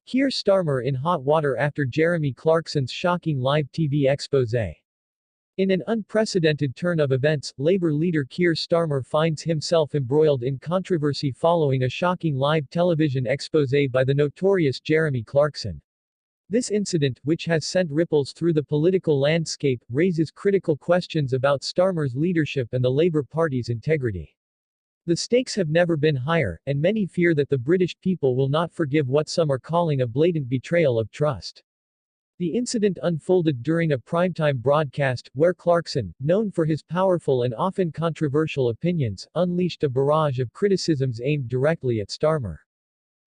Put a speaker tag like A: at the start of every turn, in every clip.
A: Keir Starmer in hot water after Jeremy Clarkson's shocking live TV exposé. In an unprecedented turn of events, Labour leader Keir Starmer finds himself embroiled in controversy following a shocking live television exposé by the notorious Jeremy Clarkson. This incident, which has sent ripples through the political landscape, raises critical questions about Starmer's leadership and the Labour Party's integrity. The stakes have never been higher, and many fear that the British people will not forgive what some are calling a blatant betrayal of trust. The incident unfolded during a primetime broadcast, where Clarkson, known for his powerful and often controversial opinions, unleashed a barrage of criticisms aimed directly at Starmer.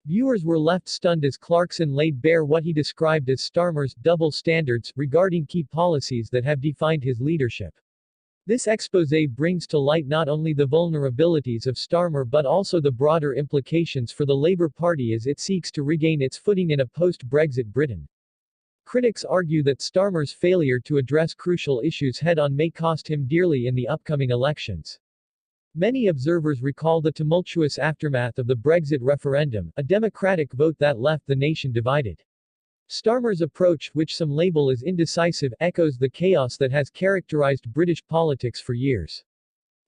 A: Viewers were left stunned as Clarkson laid bare what he described as Starmer's double standards regarding key policies that have defined his leadership. This exposé brings to light not only the vulnerabilities of Starmer but also the broader implications for the Labour Party as it seeks to regain its footing in a post-Brexit Britain. Critics argue that Starmer's failure to address crucial issues head-on may cost him dearly in the upcoming elections. Many observers recall the tumultuous aftermath of the Brexit referendum, a democratic vote that left the nation divided. Starmer's approach, which some label as indecisive, echoes the chaos that has characterized British politics for years.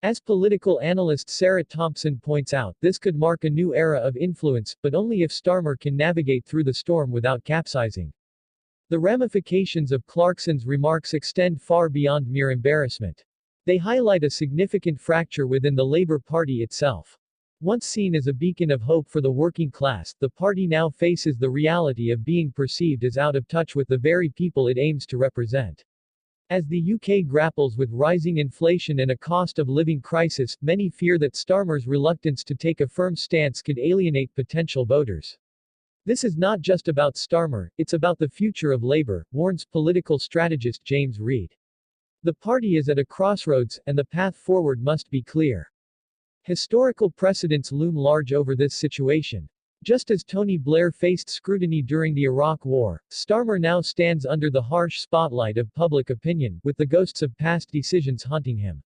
A: As political analyst Sarah Thompson points out, this could mark a new era of influence, but only if Starmer can navigate through the storm without capsizing. The ramifications of Clarkson's remarks extend far beyond mere embarrassment. They highlight a significant fracture within the Labour Party itself. Once seen as a beacon of hope for the working class, the party now faces the reality of being perceived as out of touch with the very people it aims to represent. As the UK grapples with rising inflation and a cost of living crisis, many fear that Starmer's reluctance to take a firm stance could alienate potential voters. This is not just about Starmer, it's about the future of Labour, warns political strategist James Reed. The party is at a crossroads, and the path forward must be clear. Historical precedents loom large over this situation. Just as Tony Blair faced scrutiny during the Iraq War, Starmer now stands under the harsh spotlight of public opinion, with the ghosts of past decisions haunting him.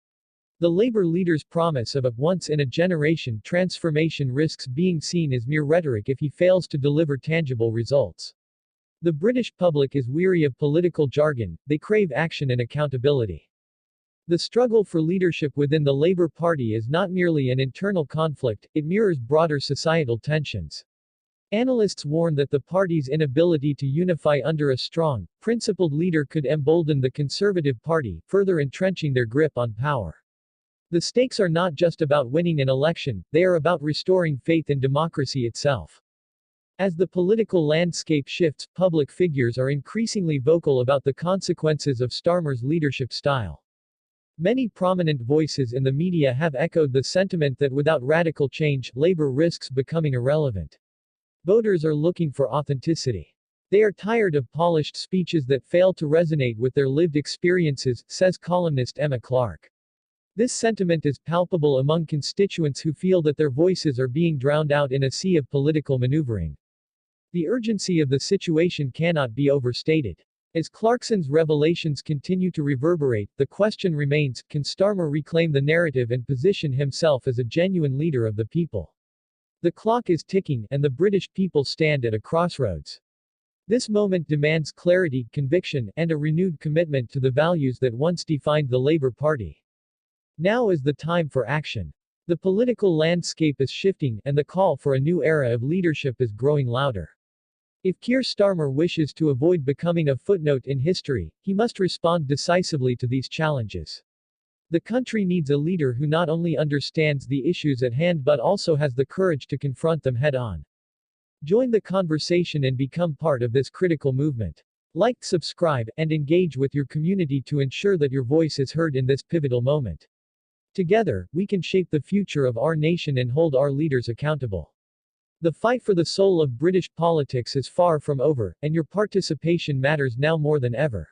A: The Labour leader's promise of a once-in-a-generation transformation risks being seen as mere rhetoric if he fails to deliver tangible results. The British public is weary of political jargon, they crave action and accountability. The struggle for leadership within the Labour Party is not merely an internal conflict, it mirrors broader societal tensions. Analysts warn that the party's inability to unify under a strong, principled leader could embolden the Conservative Party, further entrenching their grip on power. The stakes are not just about winning an election, they are about restoring faith in democracy itself. As the political landscape shifts, public figures are increasingly vocal about the consequences of Starmer's leadership style. Many prominent voices in the media have echoed the sentiment that without radical change, Labour risks becoming irrelevant. Voters are looking for authenticity. They are tired of polished speeches that fail to resonate with their lived experiences, says columnist Emma Clark. This sentiment is palpable among constituents who feel that their voices are being drowned out in a sea of political maneuvering. The urgency of the situation cannot be overstated. As Clarkson's revelations continue to reverberate, the question remains, can Starmer reclaim the narrative and position himself as a genuine leader of the people? The clock is ticking, and the British people stand at a crossroads. This moment demands clarity, conviction, and a renewed commitment to the values that once defined the Labour Party. Now is the time for action. The political landscape is shifting, and the call for a new era of leadership is growing louder. If Keir Starmer wishes to avoid becoming a footnote in history, he must respond decisively to these challenges. The country needs a leader who not only understands the issues at hand but also has the courage to confront them head-on. Join the conversation and become part of this critical movement. Like, subscribe, and engage with your community to ensure that your voice is heard in this pivotal moment. Together, we can shape the future of our nation and hold our leaders accountable. The fight for the soul of British politics is far from over, and your participation matters now more than ever.